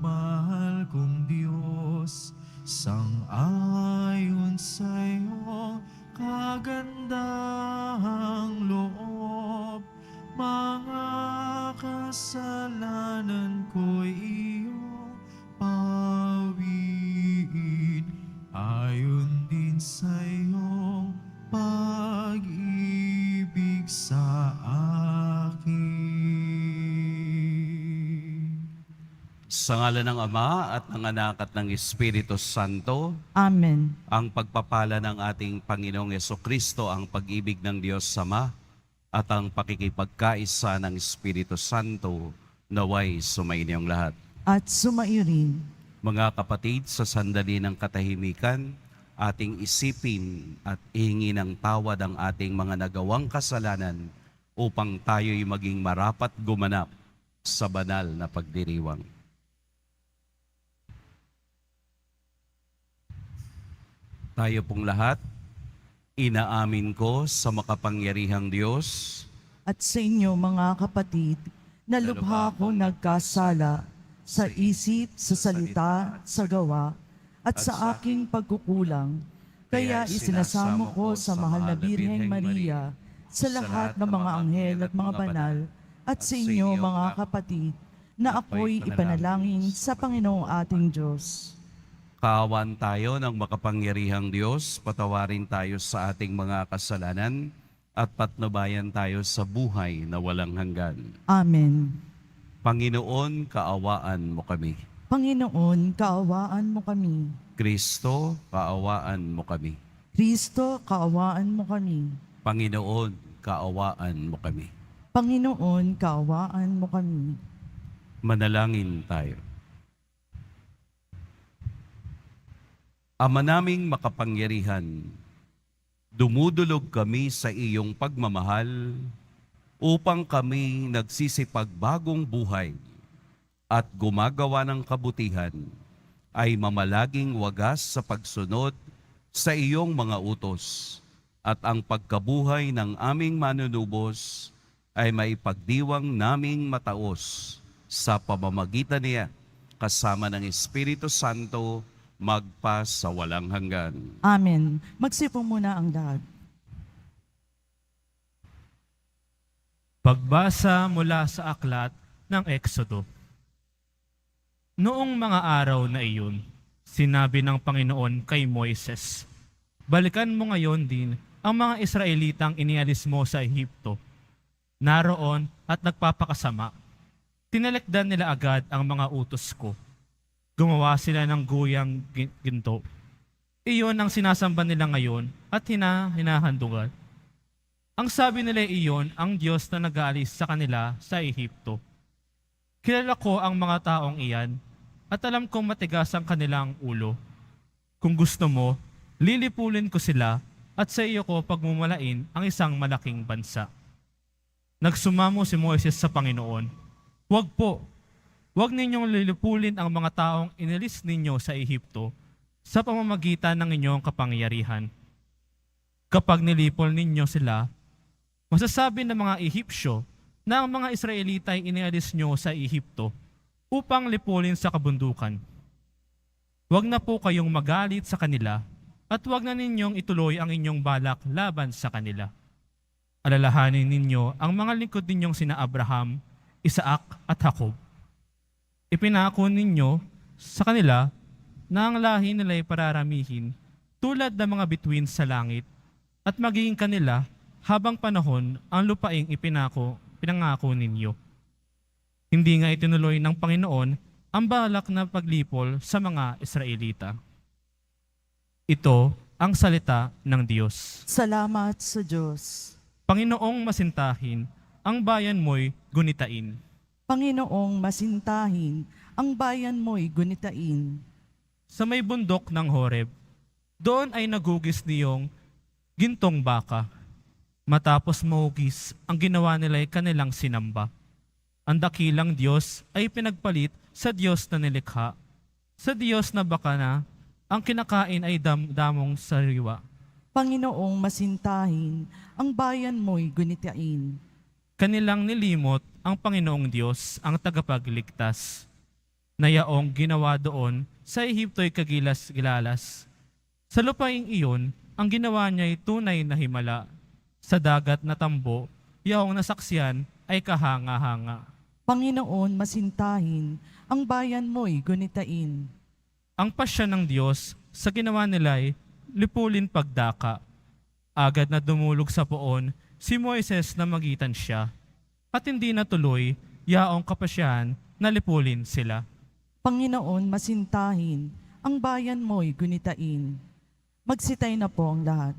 mahal kong Diyos, sang-ayon sa iyong kagandahang loob, mga kasalanan ko'y iyong pawiin, ayon din sa iyong pag-ibig sa akin. Sa ngalan ng Ama at ng Anak at ng Espiritu Santo, Amen. ang pagpapala ng ating Panginoong Yesukristo, ang pag-ibig ng Diyos Ama, at ang pakikipagkaisa ng Espiritu Santo, naway sumainyong lahat. At sumaiyo rin. Mga kapatid, sa sandali ng katahimikan, ating isipin at ihingi ng tawad ang ating mga nagawang kasalanan upang tayo'y maging marapat gumanap sa banal na pagdiriwang. Tayo pong lahat, inaamin ko sa makapangyarihang Diyos At sa inyo mga kapatid, na lubha ko nagkasala sa isip, sa salita, sa gawa, at sa aking pagkukulang. Kaya isinasamo ko sa mahal na Birheng Maria, sa lahat ng mga anghel at mga banal, at sa inyo mga kapatid, na ako'y ipanalangin sa Panginoong ating Diyos. Kaawaan tayo ng makapangyarihang Diyos, patawarin tayo sa ating mga kasalanan, at patnubayan tayo sa buhay na walang hanggan. Amen. Panginoon, kaawaan mo kami. Panginoon, kaawaan mo kami. Kristo, kaawaan mo kami. Kristo, kaawaan mo kami. Panginoon, kaawaan mo kami. Panginoon, kaawaan mo kami. Manalangin tayo. Ama naming makapangyarihan, dumudulog kami sa iyong pagmamahal upang kami nagsisipagbagong buhay at gumagawa ng kabutihan ay mamalaging wagas sa pagsunod sa iyong mga utos at ang pagkabuhay ng aming manunubos ay maipagdiwang naming mataos sa pamamagitan niya kasama ng Espiritu Santo magpa sa walang hanggan. Amen. Magsipong muna ang lahat. Pagbasa mula sa aklat ng Exodo. Noong mga araw na iyon, sinabi ng Panginoon kay Moises, "Balikan mo ngayon din ang mga Israelitang inialis mo sa Ehipto. Naroon at nagpapakasama. Tinalakdan nila agad ang mga utos ko. Gumawa sila ng guyang ginto. Iyon ang sinasamba nila ngayon at hinahandugan. Ang sabi nila iyon ang Diyos na nag-aalis sa kanila sa Ehipto. Kilala ko ang mga taong iyan at alam kong matigas ang kanilang ulo. Kung gusto mo, lilipulin ko sila at sa iyo ko pagmumalain ang isang malaking bansa." Nagsumamo si Moises sa Panginoon, "Huwag po, huwag ninyong lilipulin ang mga taong inilis ninyo sa Ehipto sa pamamagitan ng inyong kapangyarihan. Kapag nilipol ninyo sila, masasabi ng mga Ehipsyo na ang mga Israelita ay inialis nyo sa Ehipto upang lipulin sa kabundukan. Huwag na po kayong magalit sa kanila at huwag na ninyong ituloy ang inyong balak laban sa kanila. Alalahanin ninyo ang mga lingkod ninyong sina Abraham, Isaac at Jacob. Ipinako ninyo sa kanila na ang lahi nila ay pararamihin tulad ng mga bituin sa langit at magiging kanila habang panahon ang lupaing pinangako ninyo. Hindi nga itinuloy ng Panginoon ang balak na paglipol sa mga Israelita." Ito ang salita ng Diyos. Salamat sa Diyos. Panginoong masintahin, ang bayan mo'y gunitain. Panginoong masintahin, ang bayan mo'y gunitain. Sa may bundok ng Horeb, doon ay nagugis niyong gintong baka. Matapos mahugis, ang ginawa nila ay kanilang sinamba. Ang dakilang Diyos ay pinagpalit sa Diyos na nilikha. Sa Diyos na baka na, ang kinakain ay damong sariwa. Panginoong masintahin, ang bayan mo'y gunitain. Kanilang nilimot ang Panginoong Diyos, ang tagapagligtas. na yaong ginawa doon sa Ehipto'y kagilas-gilalas. Sa lupaing iyon, ang ginawa niya'y tunay na himala. Sa dagat na tambo, yaong nasaksiyan ay kahanga-hanga. Panginoon, masintahin, ang bayan mo'y gunitain. Ang pasya ng Diyos sa ginawa nila'y lipulin pagdaka. Agad na dumulog sa poon si Moises na magitan siya, at hindi natuloy yaong kapasyahan na lipulin sila. Panginoon, masintahin, ang bayan mo'y gunitain. Magsitay na po ang lahat.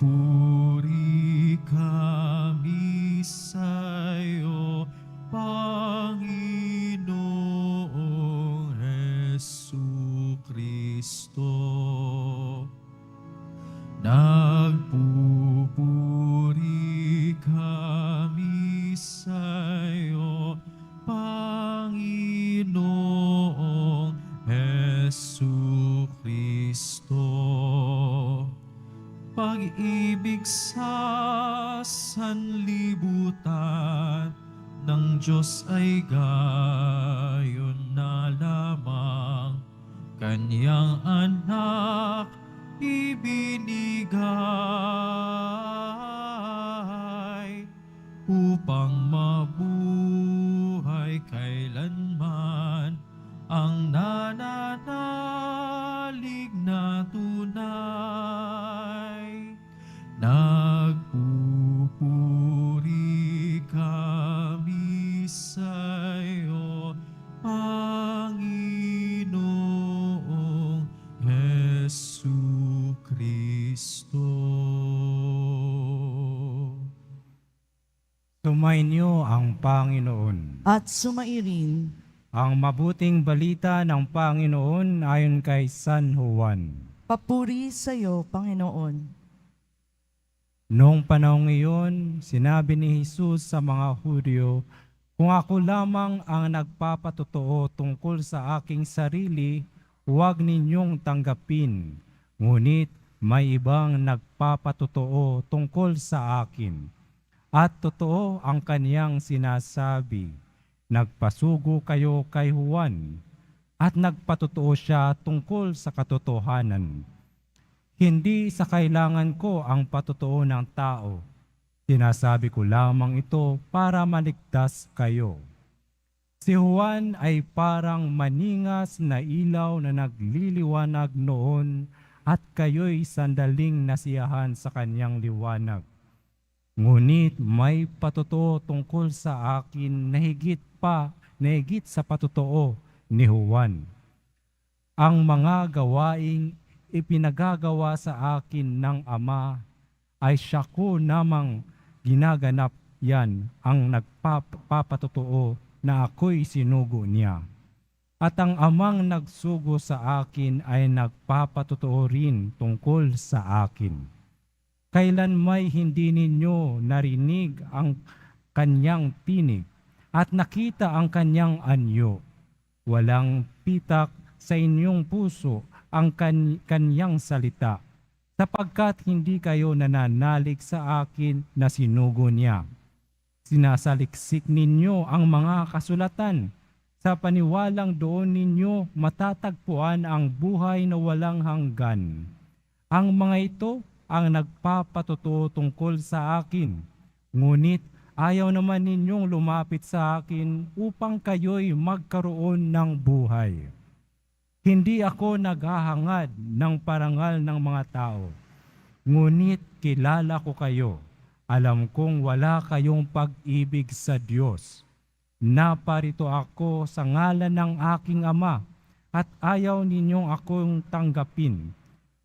Nagpupuri kami sa'yo, Panginoong Jesucristo. Nagpupuri kami sa'yo, Panginoong Jesucristo. Pag-ibig sa sanlibutan ng Diyos ay gayon na lamang, Kanyang anak ibinigay upang mabuhay kailanman ang nananalig na tunay. Nagpupuri kami sa'yo, Panginoong Jesucristo. Sumainyo ang Panginoon. At sumairin, Ang mabuting balita ng Panginoon ayon kay San Juan. papuri sa iyo, Panginoon. Noong panahong iyon, sinabi ni Jesus sa mga Hudyo, "Kung ako lamang ang nagpapatotoo tungkol sa aking sarili, huwag ninyong tanggapin. Ngunit may ibang nagpapatotoo tungkol sa akin. At totoo ang kaniyang sinasabi. Nagpasugo kayo kay Juan, at nagpatotoo siya tungkol sa katotohanan. Hindi sa kailangan ko ang patotoo ng tao. Sinasabi ko lamang ito para maligtas kayo. Si Juan ay parang maningas na ilaw na nagliliwanag noon at kayo'y sandaling nasiyahan sa kanyang liwanag. Ngunit may patotoo tungkol sa akin na higit sa patotoo ni Juan. Ang mga gawaing ipinagagawa sa akin ng Ama ay siya ko namang ginaganap, yan ang nagpapatotoo na ako'y sinugo niya. At ang Amang nagsugo sa akin ay nagpapatotoo rin tungkol sa akin. Kailan may hindi ninyo narinig ang kanyang tinig at nakita ang kanyang anyo. Walang pitak sa inyong puso ang kanyang salita, sapagkat hindi kayo nananalig sa akin na sinugo niya. Sinasaliksik ninyo ang mga kasulatan. Sa paniwalang doon ninyo matatagpuan ang buhay na walang hanggan. Ang mga ito ang nagpapatotoo tungkol sa akin. Ngunit ayaw naman ninyong lumapit sa akin upang kayo'y magkaroon ng buhay. Hindi ako naghahangad ng parangal ng mga tao. Ngunit kilala ko kayo. Alam kong wala kayong pag-ibig sa Diyos. Naparito ako sa ngalan ng aking Ama at ayaw ninyong akong tanggapin.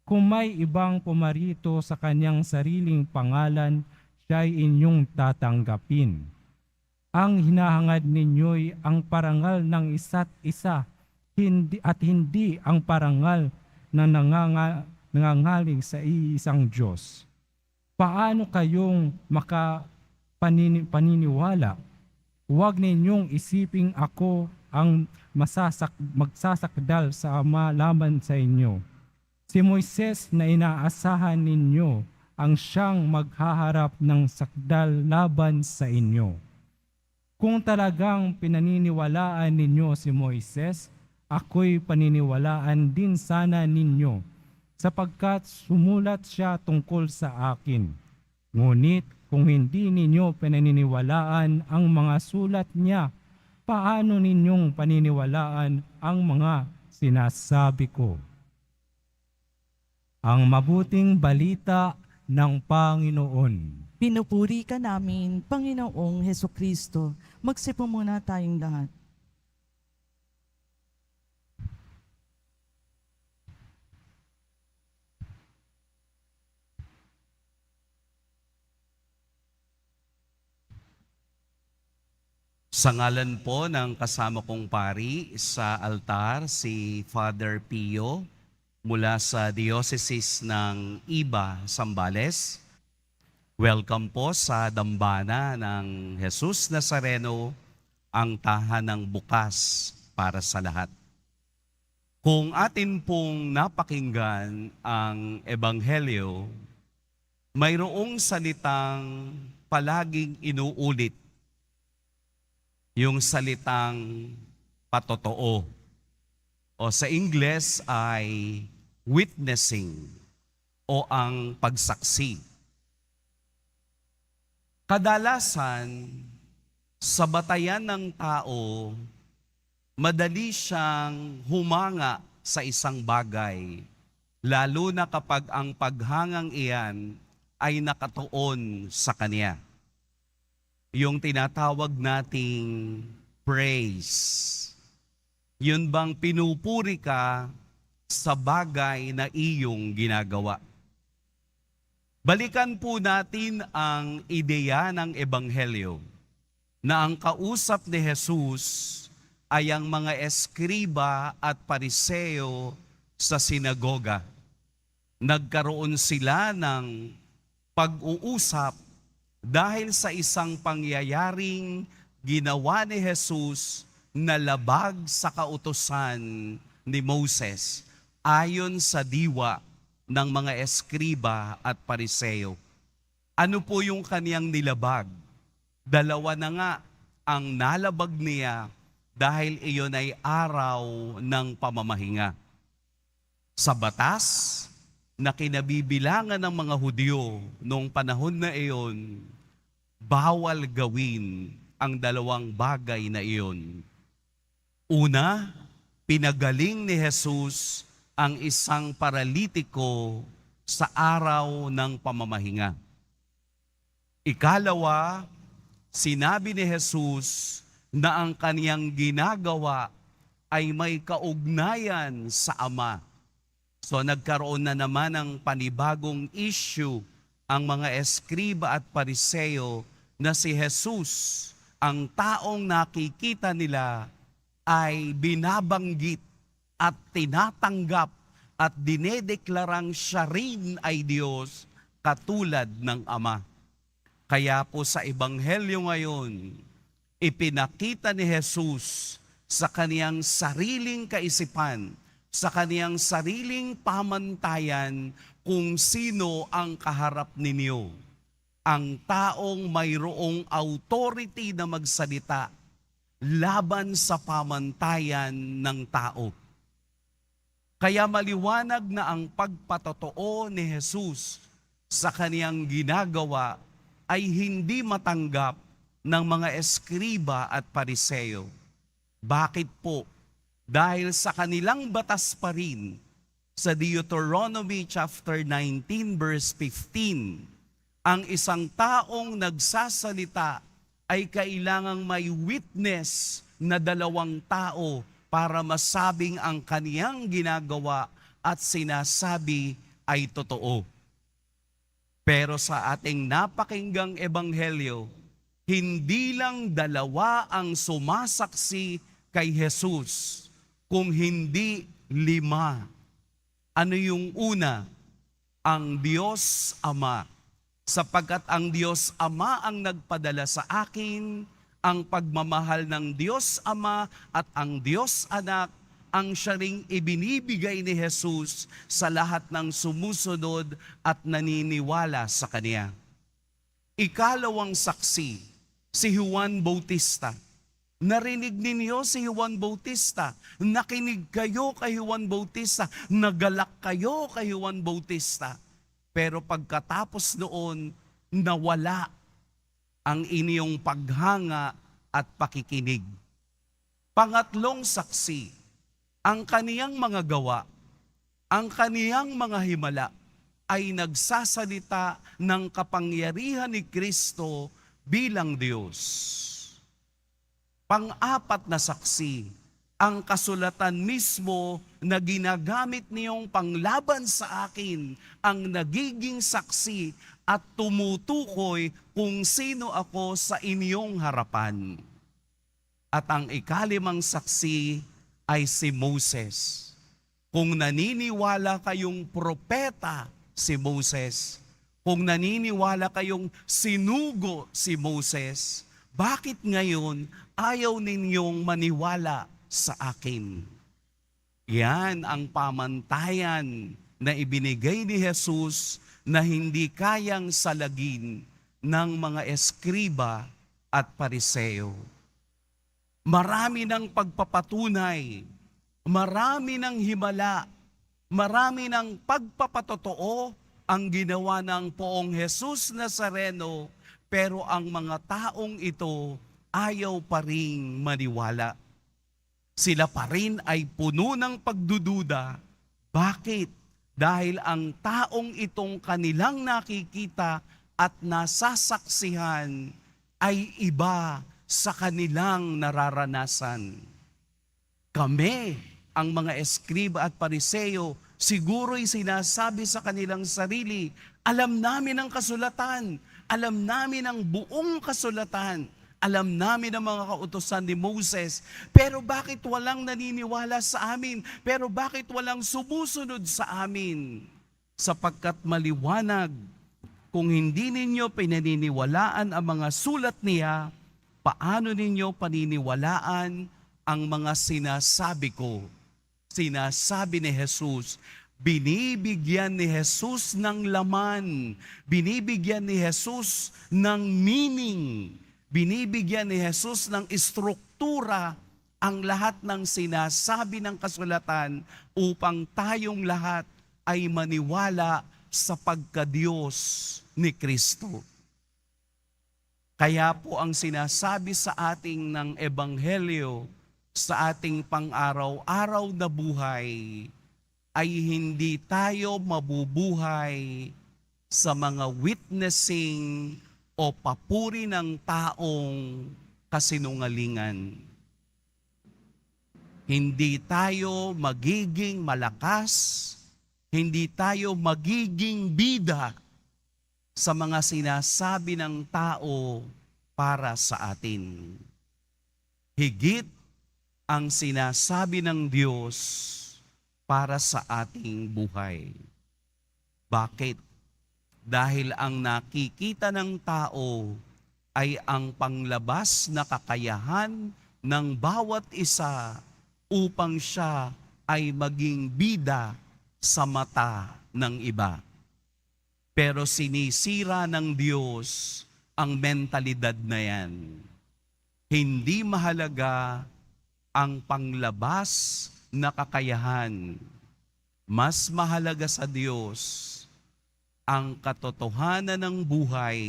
Kung may ibang pumarito sa kanyang sariling pangalan, siya'y inyong tatanggapin. Ang hinahangad ninyo'y ang parangal ng isa't isa, hindi ang parangal na nangangaling sa iisang Diyos. Paano kayong paniniwala? Huwag ninyong isiping ako ang magsasakdal sa Ama laban sa inyo. Si Moises na inaasahan ninyo ang siyang maghaharap ng sakdal laban sa inyo. Kung talagang pinaniniwalaan ninyo si Moises, ako'y paniniwalaan din sana ninyo, sapagkat sumulat siya tungkol sa akin. Ngunit kung hindi ninyo pinaniniwalaan ang mga sulat niya, paano ninyong paniniwalaan ang mga sinasabi ko? Ang mabuting balita ng Panginoon. Pinupuri ka namin, Panginoong Hesukristo. Magsipo muna tayong lahat. Sa ngalan po ng kasama kong pari sa altar, si Father Pio mula sa Diocese ng Iba, Zambales. Welcome po sa dambana ng Jesus Nazareno, ang tahanang bukas para sa lahat. Kung atin pong napakinggan ang Ebanghelyo, mayroong salitang palaging inuulit, yung salitang patotoo. O sa Ingles ay witnessing o ang pagsaksi. Kadalasan, sa batayan ng tao, madali siyang humanga sa isang bagay, lalo na kapag ang paghangang iyan ay nakatuon sa kanya. Yung tinatawag nating praise. Yun bang pinupuri ka sa bagay na iyong ginagawa. Balikan po natin ang ideya ng Ebanghelyo na ang kausap ni Jesus ay ang mga eskriba at pariseo sa sinagoga. Nagkaroon sila ng pag-uusap dahil sa isang pangyayaring ginawa ni Jesus na labag sa kautusan ni Moses ayon sa diwa ng mga eskriba at pariseo. Ano po yung kaniyang nilabag? Dalawa na nga ang nalabag niya dahil iyon ay araw ng pamamahinga. Sa batas na kinabibilangan ng mga Hudyo noong panahon na iyon, bawal gawin ang dalawang bagay na iyon. Una, pinagaling ni Jesus ang isang paralitiko sa araw ng pamamahinga. Ikalawa, sinabi ni Jesus na ang kaniyang ginagawa ay may kaugnayan sa Ama. So nagkaroon na naman ng panibagong issue ang mga eskriba at pariseo na si Jesus, ang taong nakikita nila, ay binabanggit at tinatanggap at dinedeklarang siya rin ay Diyos katulad ng Ama. Kaya po sa Ebanghelyo ngayon, ipinakita ni Jesus sa kaniyang sariling kaisipan, sa kaniyang sariling pamantayan kung sino ang kaharap ninyo. Ang taong mayroong authority na magsalita laban sa pamantayan ng tao. Kaya maliwanag na ang pagpatotoo ni Jesus sa kaniyang ginagawa ay hindi matanggap ng mga eskriba at pariseo. Bakit po? Dahil sa kanilang batas pa rin, sa Deuteronomy chapter 19 verse 15, ang isang taong nagsasalita ay kailangang may witness na dalawang tao para masabing ang kaniyang ginagawa at sinasabi ay totoo. Pero sa ating napakinggang ebanghelyo, hindi lang dalawa ang sumasaksi kay Jesus, kung hindi 5. Ano yung una? Ang Diyos Ama. Sapagkat ang Diyos Ama ang nagpadala sa akin, ang pagmamahal ng Diyos Ama at ang Diyos Anak ang siya ring ibinibigay ni Jesus sa lahat ng sumusunod at naniniwala sa Kanya. Ikalawang saksi, si Juan Bautista. Narinig ninyo si Juan Bautista. Nakinig kayo kay Juan Bautista. Nagalak kayo kay Juan Bautista. Pero pagkatapos noon, nawala ang inyong paghanga at pakikinig. Pangatlong saksi, ang kaniyang mga gawa, ang kaniyang mga himala ay nagsasalita ng kapangyarihan ni Kristo bilang Diyos. Pang-apat na saksi, ang kasulatan mismo na ginagamit niyong panglaban sa akin ang nagiging saksi at tumutukoy kung sino ako sa inyong harapan. At ang ikalimang saksi ay si Moses. Kung naniniwala kayong propeta si Moses, kung naniniwala kayong sinugo si Moses, bakit ngayon ayaw ninyong maniwala sa akin? Yan ang pamantayan na ibinigay ni Jesus na hindi kayang salagin ng mga eskriba at pariseo. Marami ng pagpapatunay, marami ng himala, marami ng pagpapatotoo ang ginawa ng Poong Jesus Nazareno, pero ang mga taong ito ayaw pa ring maniwala. Sila pa rin ay puno ng pagdududa. Bakit? Dahil ang taong itong kanilang nakikita at nasasaksihan ay iba sa kanilang nararanasan. Kami, ang mga eskriba at pariseo, siguro'y sinasabi sa kanilang sarili, alam namin ang kasulatan, alam namin ang buong kasulatan, alam namin ang mga kautusan ni Moses, pero bakit walang naniniwala sa amin? Pero bakit walang sumusunod sa amin? Sapagkat maliwanag, kung hindi ninyo pinaniniwalaan ang mga sulat niya, paano ninyo paniniwalaan ang mga sinasabi ko? Sinasabi ni Jesus, binibigyan ni Jesus ng laman, binibigyan ni Jesus ng meaning, binibigyan ni Jesus ng istruktura ang lahat ng sinasabi ng kasulatan upang tayong lahat ay maniwala sa pagka-Diyos ni Kristo. Kaya po ang sinasabi sa ating ng Ebanghelyo sa ating pang-araw-araw na buhay ay hindi tayo mabubuhay sa mga witnessing o papuri ng taong kasinungalingan. Hindi tayo magiging malakas, hindi tayo magiging bida sa mga sinasabi ng tao para sa atin. Higit ang sinasabi ng Diyos para sa ating buhay. Bakit? Dahil ang nakikita ng tao ay ang panglabas na kakayahan ng bawat isa upang siya ay maging bida sa mata ng iba. Pero sinisira ng Diyos ang mentalidad na yan. Hindi mahalaga ang panglabas na kakayahan. Mas mahalaga sa Diyos ang katotohanan ng buhay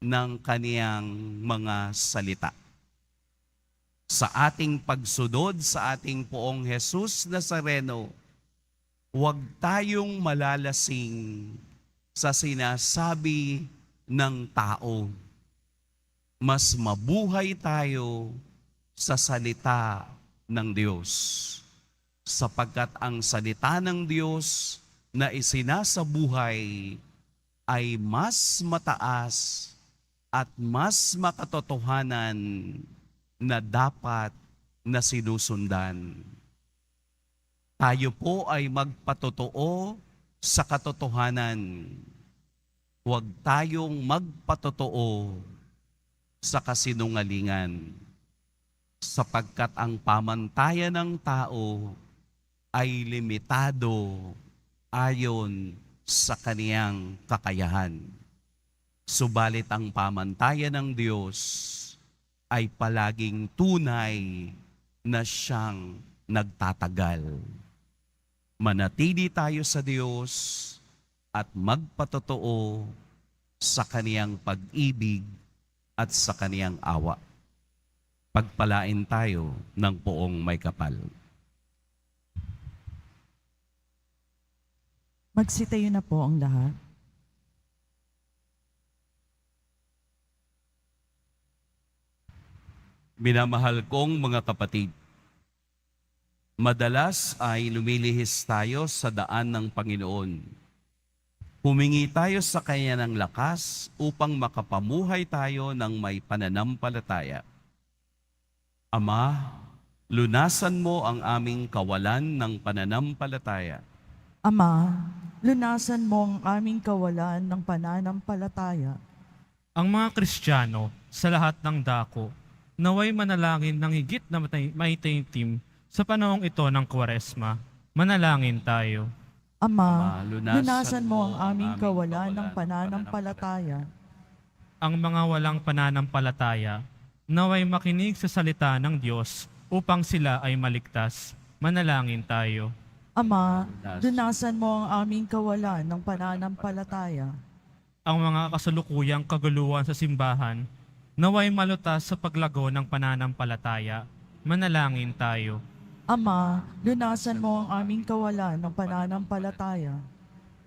ng kaniyang mga salita. Sa ating pagsunod sa ating Poong Jesus Nazareno, huwag tayong malalasing sa sinasabi ng tao. Mas mabuhay tayo sa salita ng Diyos. Sapagkat ang salita ng Diyos na isinasabuhay ay mas mataas at mas makatotohanan na dapat na sinusundan. Tayo po ay magpatotoo sa katotohanan. Huwag tayong magpatotoo sa kasinungalingan. sapagkat ang pamantayan ng tao ay limitado ayon sa kaniyang kakayahan. Subalit ang pamantayan ng Diyos ay palaging tunay na siyang nagtatagal. Manatili tayo sa Diyos at magpatotoo sa kaniyang pag-ibig at sa kaniyang awa. Pagpalain tayo ng poong may kapal. Magsitayo na po ang lahat. Minamahal kong mga kapatid, madalas ay lumilihis tayo sa daan ng Panginoon. Humingi tayo sa Kanya ng lakas upang makapamuhay tayo ng may pananampalataya. Ama, lunasan mo ang aming kawalan ng pananampalataya. Ama, lunasan mo ang aming kawalan ng pananampalataya. Ang mga Kristiyano sa lahat ng dako, naway manalangin ng higit na maitintim sa panahong ito ng Kwaresma. Manalangin tayo. Ama, Ama, lunasan mo ang aming kawalan ng pananampalataya. Ang mga walang pananampalataya, naway makinig sa salita ng Diyos upang sila ay maligtas. Manalangin tayo. Ama, lunasan mo ang aming kawalan ng pananampalataya. Ang mga kasalukuyang kaguluhan sa simbahan, naway malutas sa paglago ng pananampalataya. Manalangin tayo. Ama, lunasan mo ang aming kawalan ng pananampalataya.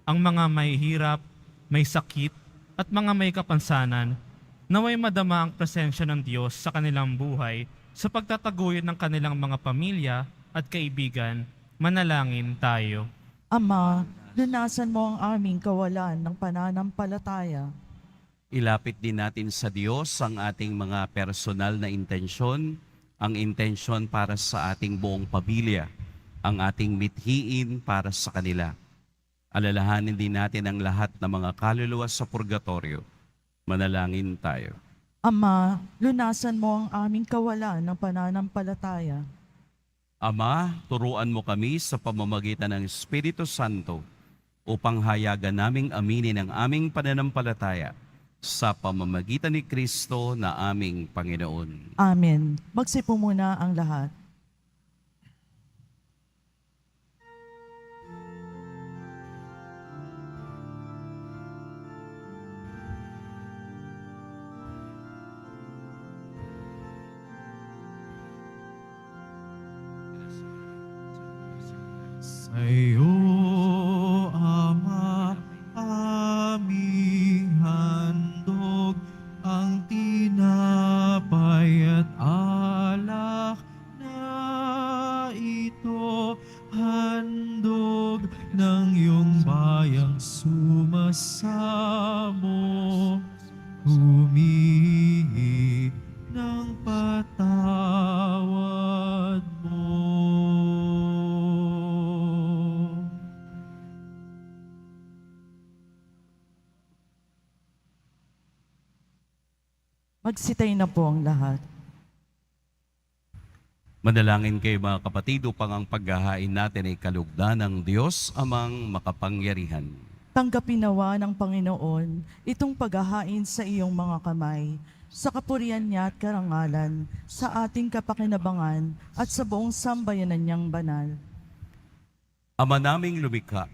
Ang mga may hirap, may sakit, at mga may kapansanan, naway madama ang presensya ng Diyos sa kanilang buhay sa pagtataguyod ng kanilang mga pamilya at kaibigan. Manalangin tayo. Ama, lunasan mo ang aming kawalan ng pananampalataya. Ilapit din natin sa Diyos ang ating mga personal na intensyon, ang intensyon para sa ating buong pamilya, ang ating mithiin para sa kanila. Alalahanin din natin ang lahat ng mga kaluluwa sa purgatorio. Manalangin tayo. Ama, lunasan mo ang aming kawalan ng pananampalataya. Ama, turuan mo kami sa pamamagitan ng Espiritu Santo upang hayagan naming aminin ang aming pananampalataya sa pamamagitan ni Kristo na aming Panginoon. Amen. Magsipo muna ang lahat. Sa'yo, Ama, aming handog ang tinapay at alak na ito, handog ng iyong bayang sumasamo, humihi ng patawad mo. Magsitay na po ang lahat. Manalangin kayo mga kapatid upang ang paghahain natin ay kalugdan ng Diyos amang makapangyarihan. Tanggapin nawa ng Panginoon itong paghahain sa iyong mga kamay, sa kapurihan niya at karangalan, sa ating kapakinabangan at sa buong sambayanan niyang banal. Ama naming lumikha,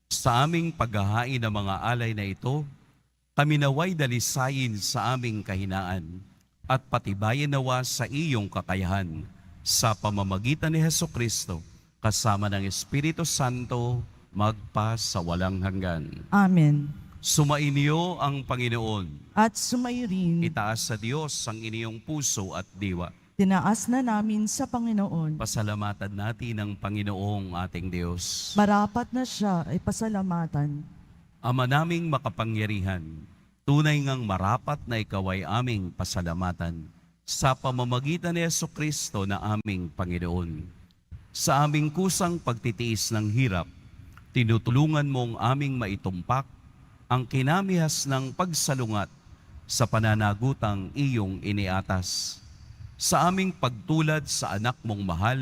sa aming paghahain ng mga alay na ito, kami naway dalisayin sa aming kahinaan at patibayin nawa sa iyong kakayahan sa pamamagitan ni Hesukristo kasama ng Espiritu Santo magpa sa walang hanggan. Amen. Sumainyo ang Panginoon. At sumayrin, Itaas sa Diyos ang inyong puso at diwa. tinaas na namin sa Panginoon. Pasalamatan natin ang Panginoong ating Diyos. Marapat na siya ay pasalamatan. Ama naming makapangyarihan, tunay ngang marapat na ikaw ay aming pasalamatan sa pamamagitan ni Jesucristo na aming Panginoon. Sa aming kusang pagtitiis ng hirap, tinutulungan mong aming maitumpak ang kinamihas ng pagsalungat sa pananagutang iyong iniatas. sa aming pagtulad sa anak mong mahal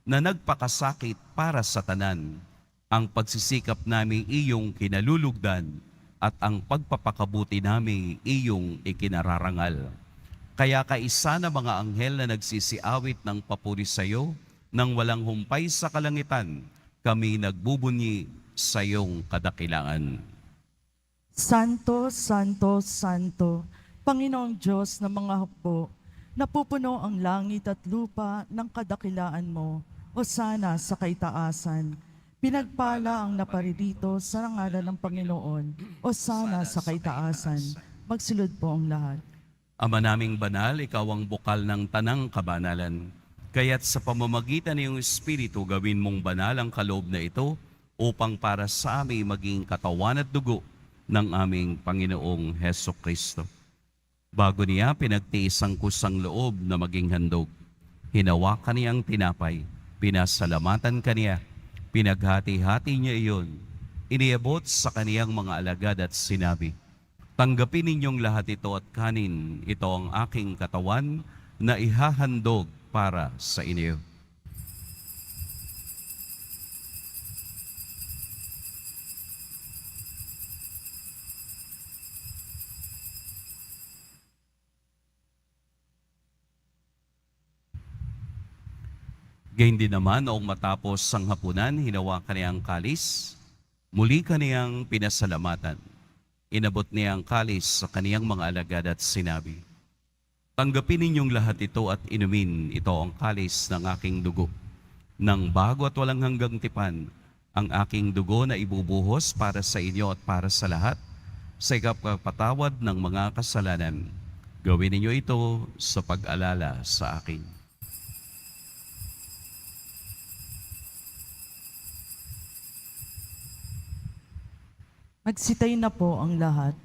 na nagpakasakit para sa tanan, ang pagsisikap namin iyong kinalulugdan at ang pagpapakabuti namin iyong ikinararangal. Kaya kaisa na mga anghel na nagsisiawit ng papuri sa iyo, nang walang humpay sa kalangitan, kami nagbubunyi sa iyong kadakilaan. Santo, Santo, Santo, Panginoong Diyos ng mga hukbo, napupuno ang langit at lupa ng kadakilaan mo, o sana sa kaitaasan. Pinagpala ang naparirito sa ngalan ng Panginoon, o sana sa kaitaasan. Magsulod po ang lahat. Ama naming banal, ikaw ang bukal ng tanang kabanalan. Kaya't sa pamamagitan ng iyong Espiritu, gawin mong banal ang kaloob na ito upang para sa amin maging katawan at dugo ng aming Panginoong Heso Kristo. Bago niya pinagtiis ang kusang loob na maging handog, hinawakan niya ang tinapay, pinasalamatan kaniya, pinaghati-hati niya iyon, iniabot sa kaniyang mga alagad at sinabi, tanggapin ninyong lahat ito at kanin, ito ang aking katawan na ihahandog para sa inyo. Gayun din naman noong matapos ang hapunan, hinawakan niya ang kalis, muli kaniyang pinasalamatan. Inabot niya ang kalis sa kaniyang mga alagad at sinabi, tanggapin ninyong lahat ito at inumin, ito ang kalis ng aking dugo. Nang bago at walang hanggang tipan, ang aking dugo na ibubuhos para sa inyo at para sa lahat, sa ikapagpatawad ng mga kasalanan. Gawin ninyo ito sa pag-alala sa akin. Magsitay na po ang lahat.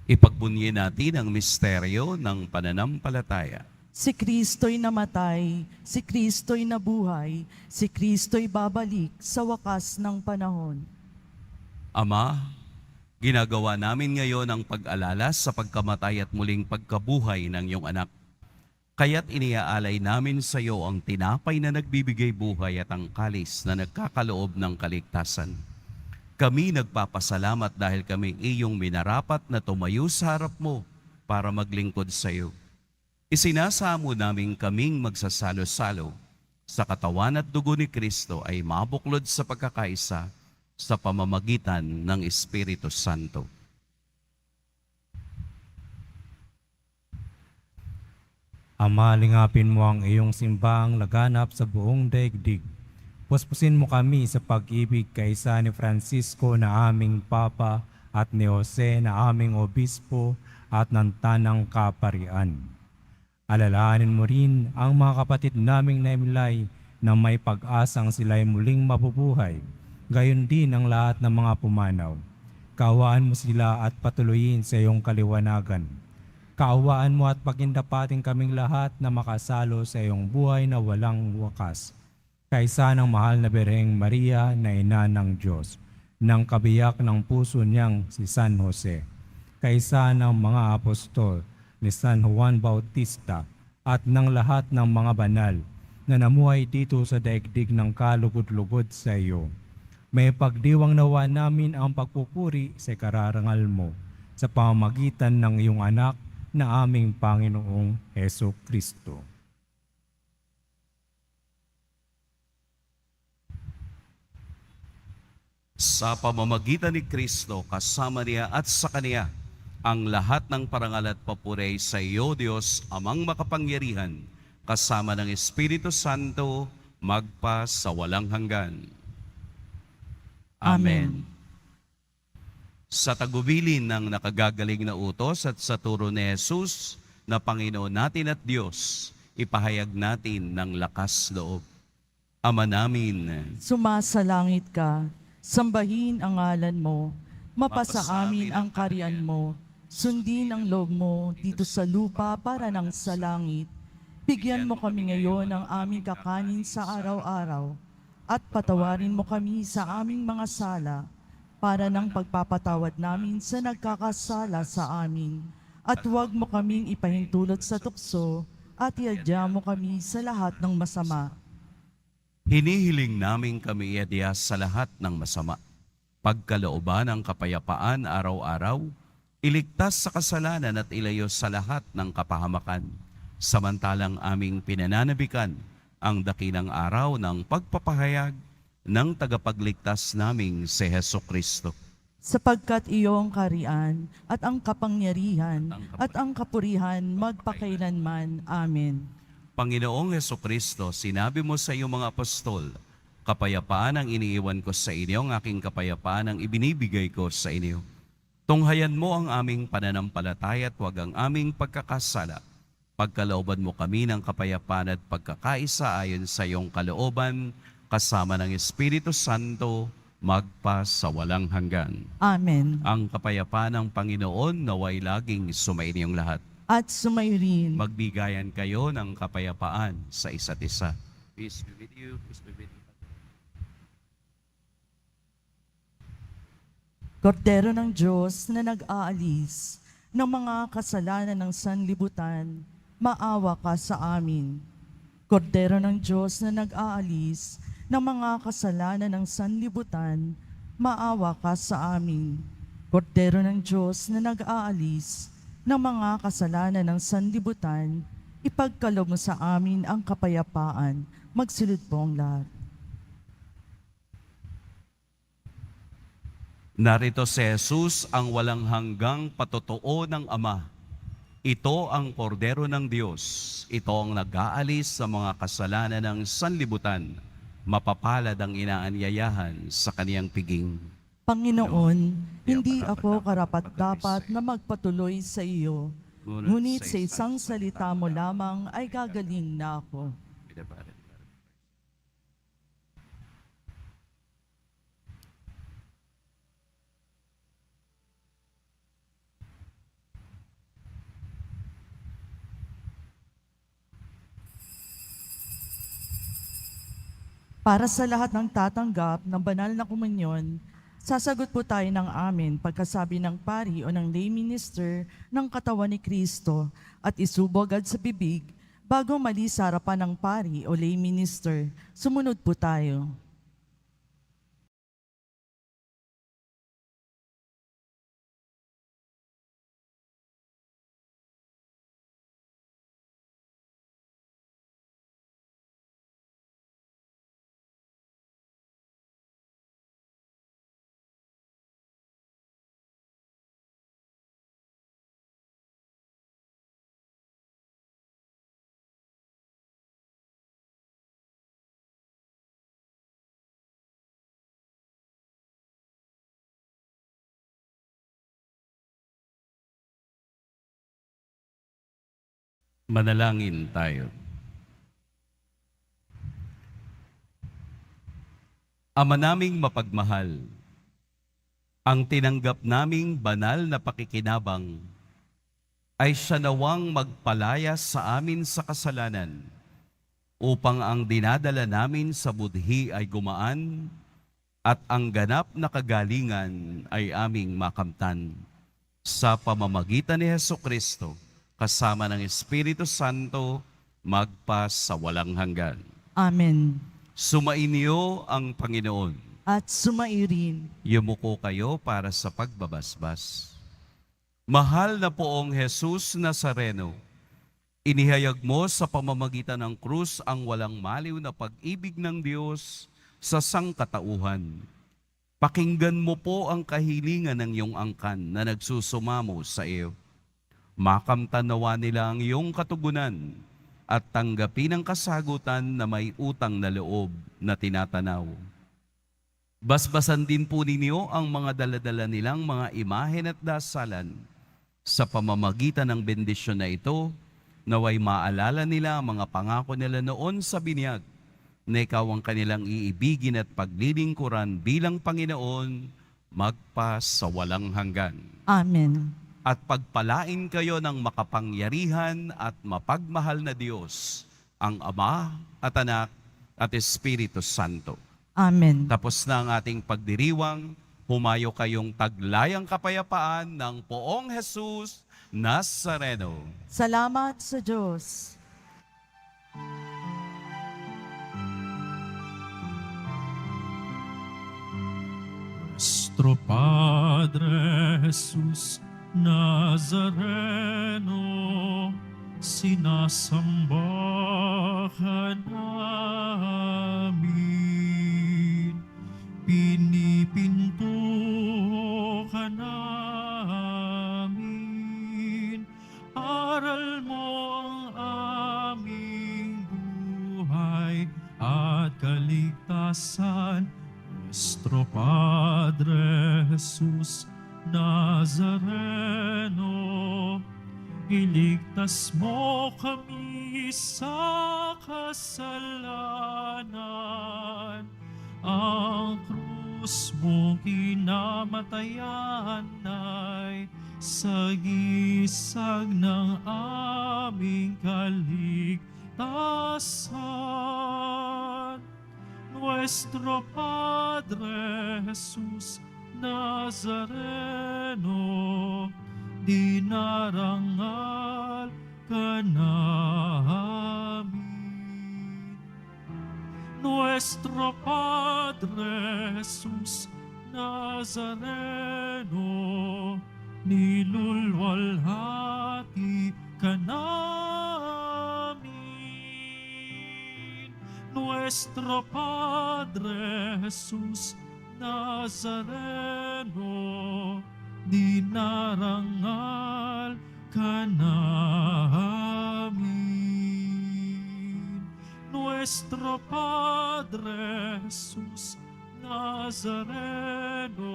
Ipagbunyi natin ang misteryo ng pananampalataya. Si Kristo'y namatay, si Kristo'y nabuhay, si Kristo'y babalik sa wakas ng panahon. Ama, ginagawa namin ngayon ang pag-alala sa pagkamatay at muling pagkabuhay ng iyong anak. Kaya't iniaalay namin sa iyo ang tinapay na nagbibigay buhay at ang kalis na nagkakaloob ng kaligtasan. Kami nagpapasalamat dahil kami iyong minarapat na tumayo sa harap mo para maglingkod sa iyo. Isinasamo namin kaming magsasalo-salo sa katawan at dugo ni Kristo ay mabuklod sa pagkakaisa sa pamamagitan ng Espiritu Santo. Ama, lingapin mo ang iyong simbang laganap sa buong daigdig. Puspusin mo kami sa pag-ibig kaysa ni Francisco na aming Papa at ni Jose na aming Obispo at ng Tanang Kaparian. Alalahanin mo rin ang mga kapatid naming naimlay na may pag-asang sila'y muling mabubuhay. Gayon din ang lahat ng mga pumanaw. Kaawaan mo sila at patuloyin sa iyong kaliwanagan. Kaawaan mo at pagindapating kaming lahat na makasalo sa iyong buhay na walang wakas. Kaisa ng mahal na Birheng Maria na ina ng Diyos, ng kabiyak ng puso niyang si San Jose. Kaisa ng mga apostol ni San Juan Bautista at ng lahat ng mga banal na namuhay dito sa daigdig ng kalugod-lugod sa iyo. May pagdiwang nawa namin ang pagpupuri sa kararangal mo sa pamamagitan ng iyong anak na aming Panginoong Heso Kristo. Sa pamamagitan ni Kristo, kasama niya at sa Kaniya, ang lahat ng parangal at papuri sa iyo, Diyos, Amang makapangyarihan, kasama ng Espiritu Santo, magpa sa walang hanggan. Amen. Sa tagubilin ng nakagagaling na utos at sa turo ni Jesus na Panginoon natin at Diyos, ipahayag natin ng lakas loob. Ama namin, Sumasalangit ka, sambahin ang ngalan mo, mapasa amin ang kaharian mo, sundin ang loob mo dito sa lupa para nang sa langit. Bigyan mo kami ngayon ng aming kakanin sa araw-araw, at patawarin mo kami sa aming mga sala, para ng pagpapatawad namin sa nagkakasala sa amin. At huwag mo kaming ipahintulot sa tukso, at iadya mo kami sa lahat ng masama. Hinihiling namin kami iadya sa lahat ng masama. Pagkalooban ng kapayapaan araw-araw, iligtas sa kasalanan at ilayo sa lahat ng kapahamakan. Samantalang aming pinananabikan ang dakilang araw ng pagpapahayag ng tagapagligtas naming si Heso Kristo. Sapagkat iyong karian at ang kapangyarihan at ang kapurihan magpakailanman. Amen. Panginoong Heso Kristo, sinabi mo sa iyong mga apostol, kapayapaan ang iniiwan ko sa inyo, ang aking kapayapaan ang ibinibigay ko sa inyo. Tunghayan mo ang aming pananampalataya at huwag ang aming pagkakasala. Pagkalooban mo kami ng kapayapaan at pagkakaisa ayon sa iyong kalooban, kasama ng Espiritu Santo, magpa sa walang hanggan. Amen. Ang kapayapaan ng Panginoon naway laging sumainyong lahat. At sumayrin. Magbigayan kayo ng kapayapaan sa isa't isa. Peace be with you. Peace be with you. Kordero ng Diyos na nag-aalis ng mga kasalanan ng sanlibutan, maawa ka sa amin. Kordero ng Diyos na nag-aalis ng mga kasalanan ng sanlibutan, maawa ka sa amin. Kordero ng Diyos na nag-aalis ng mga kasalanan ng sanlibutan, ipagkaloob mo sa amin ang kapayapaan. Magsilid po ang lahat. Narito si Jesus, ang walang hanggang patotoo ng Ama. Ito ang kordero ng Diyos. Ito ang nag-aalis sa mga kasalanan ng sanlibutan. Mapapalad ang inaanyayahan sa kaniyang piging. Panginoon, hindi ako karapat-dapat na magpatuloy sa iyo, ngunit sa isang salita mo lamang ay gagaling na ako. Para sa lahat ng tatanggap ng banal na komunyon, sasagot po tayo ng amen pagkasabi ng pari o ng lay minister ng katawan ni Kristo at isubog agad sa bibig bago mali sa harapan ng pari o lay minister. Sumunod po tayo. Manalangin tayo. Ama naming mapagmahal, ang tinanggap naming banal na pakikinabang ay siya nawang magpalaya sa amin sa kasalanan upang ang dinadala namin sa budhi ay gumaan at ang ganap na kagalingan ay aming makamtan. Sa pamamagitan ni Jesucristo, kasama ng Espiritu Santo, magpa sa walang hanggan. Amen. Sumainyo ang Panginoon. At sumairin. Yumuko kayo para sa pagbabasbas. Mahal na poong Jesus Nazareno, inihayag mo sa pamamagitan ng krus ang walang maliw na pag-ibig ng Diyos sa sangkatauhan. Pakinggan mo po ang kahilingan ng iyong angkan na nagsusumamo sa iyo. Makamtan nawa nila ang iyong katugunan at tanggapin ang kasagutan na may utang na loob na tinatanaw. Basbasan din po ninyo ang mga daladala nilang mga imahen at dasalan. Sa pamamagitan ng bendisyon na ito, naway maalala nila ang mga pangako nila noon sa binyag, na ikaw ang kanilang iibigin at paglilingkuran bilang Panginoon, magpa sa walang hanggan. Amen. At pagpalain kayo ng makapangyarihan at mapagmahal na Diyos, ang Ama at Anak at Espiritu Santo. Amen. Tapos na ang ating pagdiriwang, humayo kayong taglayang kapayapaan ng poong Jesus Nazareno. Salamat sa Diyos. Nuestro Padre Jesús Nazareno, sinasamba ka namin, pinipinto ka namin, aral mo ang aming buhay at kaligtasan. Nuestro Padre Jesús Nazareno, iligtas mo kami sa kasalanan. Ang krus mo kinamatayan ay sagisag ng aming kaligtasan. Nuestro Padre Jesús Nazareno, dinarangal ka namin. Nuestro Padre Jesús Nazareno, nilulwalhati ka namin. Nuestro Padre Jesús Nazareno, dinarangal ka namin. Nuestro Padre Jesús Nazareno,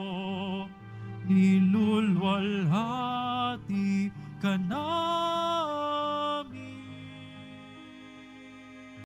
nilulwalhati ka namin.